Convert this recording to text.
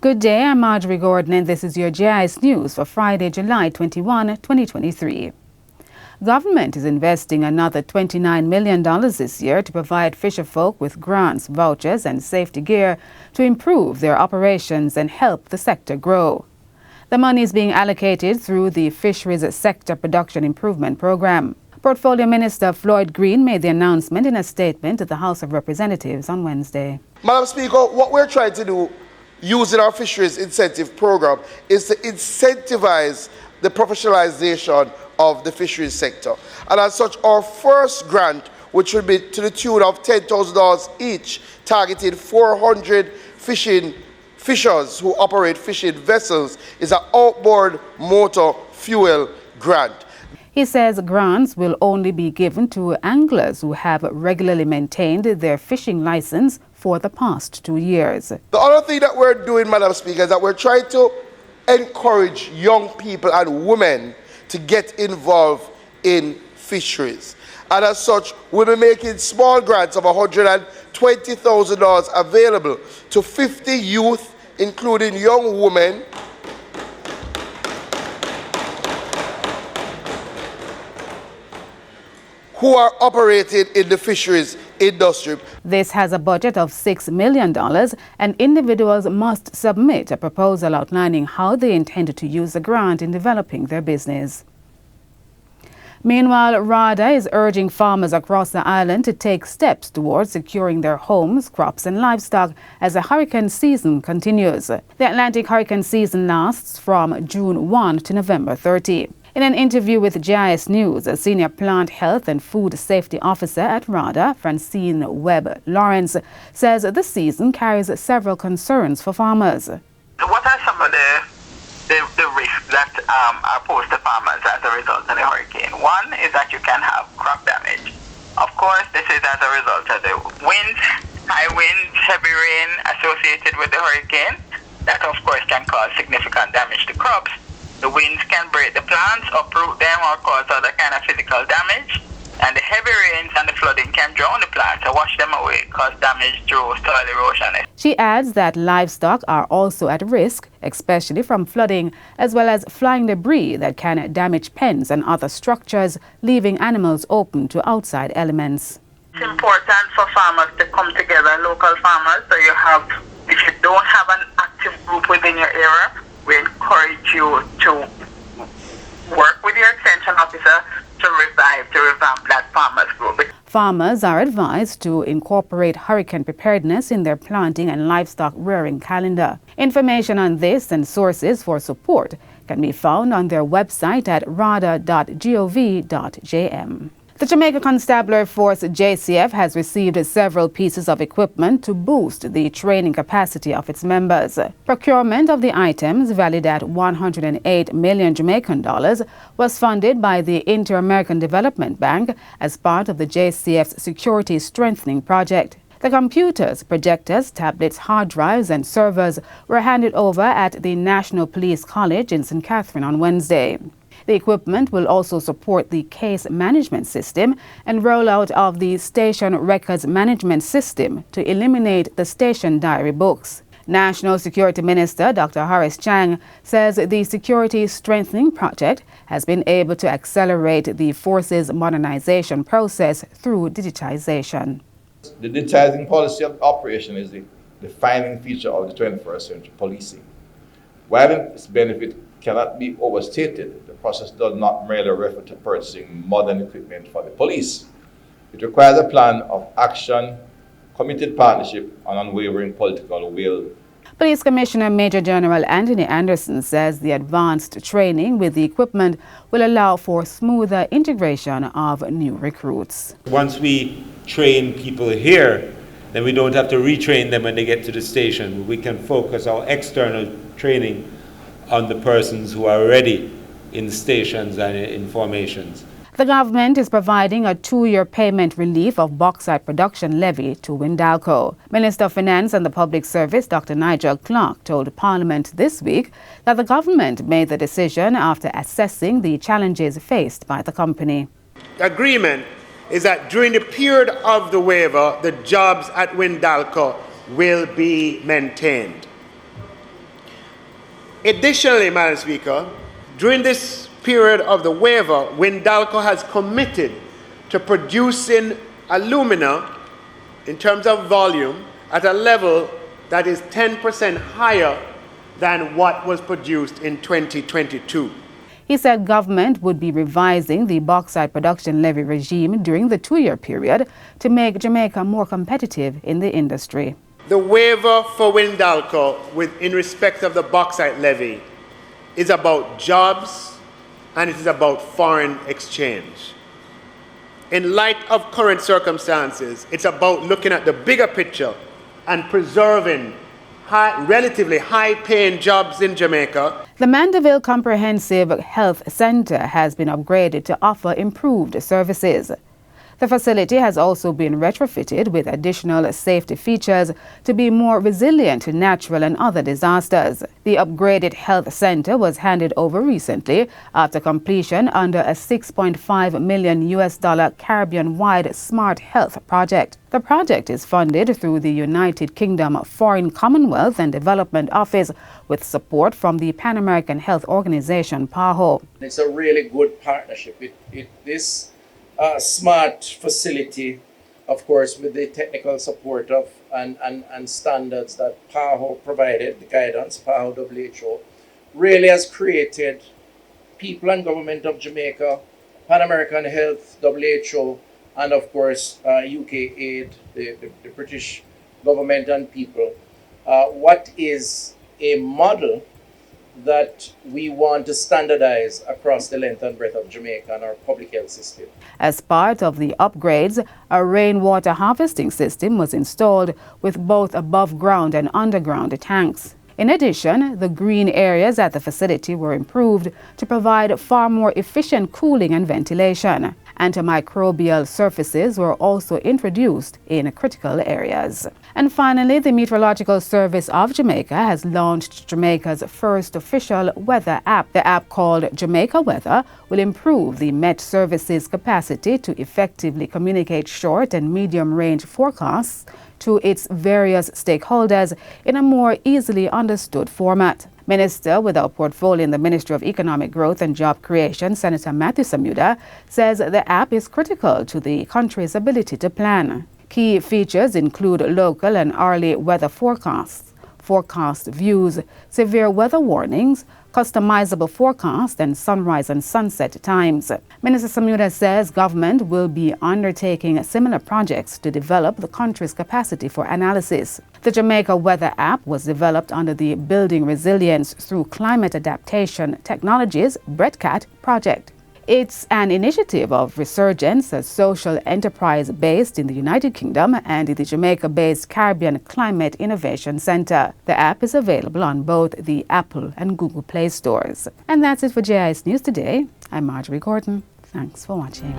Good day, I'm Marjorie Gordon and this is your JIS News for Friday, July 21, 2023. Government is investing another $29 million this year to provide fisherfolk with grants, vouchers and safety gear to improve their operations and help the sector grow. The money is being allocated through the Fisheries Sector Production Improvement Program. Portfolio Minister Floyd Green made the announcement in a statement at the House of Representatives on Wednesday. Madam Speaker, what we're trying to do using our fisheries incentive program is to incentivize the professionalization of the fisheries sector. And as such, our first grant, which will be to the tune of $10,000 each, targeting 400 fishers who operate fishing vessels, is an outboard motor fuel grant. He says grants will only be given to anglers who have regularly maintained their fishing license for the past 2 years. The other thing that we're doing, Madam Speaker, is that we're trying to encourage young people and women to get involved in fisheries. And as such, we'll be making small grants of $120,000 available to 50 youth, including young women, who are operating in the fisheries industry. This has a budget of $6 million and individuals must submit a proposal outlining how they intend to use the grant in developing their business. Meanwhile, RADA is urging farmers across the island to take steps towards securing their homes, crops and livestock as the hurricane season continues. The Atlantic hurricane season lasts from June 1 to November 30. In an interview with JIS News, a senior plant health and food safety officer at RADA, Francine Webb Lawrence, says the season carries several concerns for farmers. What are some of the risks that are posed to farmers as a result of the hurricane? One is that you can have crop damage. Of course, this is as a result of the winds, high winds, heavy rain associated with the hurricane. That, of course, can cause significant damage to crops. The winds can break the plants, uproot them, or cause other kind of physical damage. And the heavy rains and the flooding can drown the plants or wash them away, cause damage through soil erosion. She adds that livestock are also at risk, especially from flooding, as well as flying debris that can damage pens and other structures, leaving animals open to outside elements. It's important for farmers to come together, local farmers. So if you don't have an active group within your area, we encourage you to work with your extension officer to revamp that farmers group. Farmers are advised to incorporate hurricane preparedness in their planting and livestock rearing calendar. Information on this and sources for support can be found on their website at rada.gov.jm. The Jamaica Constabulary Force JCF has received several pieces of equipment to boost the training capacity of its members. Procurement of the items, valued at 108 million Jamaican dollars, was funded by the Inter-American Development Bank as part of the JCF's security strengthening project. The computers, projectors, tablets, hard drives and servers were handed over at the National Police College in St. Catherine on Wednesday. The equipment will also support the case management system and rollout of the station records management system to eliminate the station diary books. National Security Minister Dr. Horace Chang says the security strengthening project has been able to accelerate the force's modernization process through digitization. The digitizing policy of operation is the defining feature of the 21st century policing. While its benefit cannot be overstated, the process does not merely refer to purchasing modern equipment for the police. It requires a plan of action, committed partnership, and unwavering political will. Police Commissioner Major General Anthony Anderson says the advanced training with the equipment will allow for smoother integration of new recruits. Once we train people here, then we don't have to retrain them when they get to the station. We can focus our external training on the persons who are already in stations and in formations. The government is providing a 2-year payment relief of bauxite production levy to Windalco. Minister of Finance and the Public Service, Dr. Nigel Clark, told Parliament this week that the government made the decision after assessing the challenges faced by the company. The agreement is that during the period of the waiver, the jobs at Windalco will be maintained. Additionally, Madam Speaker, during this period of the waiver, Windalco has committed to producing alumina in terms of volume at a level that is 10% higher than what was produced in 2022. He said government would be revising the bauxite production levy regime during the 2-year period to make Jamaica more competitive in the industry. The waiver for Windalco in respect of the bauxite levy is about jobs and it is about foreign exchange. In light of current circumstances, it's about looking at the bigger picture and preserving relatively high-paying jobs in Jamaica. The Mandeville Comprehensive Health Center has been upgraded to offer improved services. The facility has also been retrofitted with additional safety features to be more resilient to natural and other disasters. The upgraded health center was handed over recently after completion under a $6.5 million Caribbean-wide Smart Health project. The project is funded through the United Kingdom Foreign Commonwealth and Development Office with support from the Pan American Health Organization, PAHO. It's a really good partnership. This smart facility, of course, with the technical support of and standards that PAHO provided, the guidance, PAHO WHO, really has created people and government of Jamaica, Pan American Health, WHO, and of course UK Aid, the British government and people, what is a model that we want to standardize across the length and breadth of Jamaica and our public health system. As part of the upgrades, a rainwater harvesting system was installed with both above ground and underground tanks. In addition, the green areas at the facility were improved to provide far more efficient cooling and ventilation. Antimicrobial surfaces were also introduced in critical areas. And finally, the Meteorological Service of Jamaica has launched Jamaica's first official weather app. The app, called Jamaica Weather, will improve the Met Service's capacity to effectively communicate short and medium-range forecasts to its various stakeholders in a more easily understood format. Minister with a portfolio in the Ministry of Economic Growth and Job Creation, Senator Matthew Samuda, says the app is critical to the country's ability to plan. Key features include local and hourly weather forecasts, forecast views, severe weather warnings, customizable forecast, and sunrise and sunset times. Minister Samuda says government will be undertaking similar projects to develop the country's capacity for analysis. The Jamaica Weather app was developed under the Building Resilience Through Climate Adaptation Technologies (BREDCAT) project. It's an initiative of Resurgence, a social enterprise based in the United Kingdom, and the Jamaica-based Caribbean Climate Innovation Center. The app is available on both the Apple and Google Play stores. And that's it for JIS News Today. I'm Marjorie Gordon. Thanks for watching.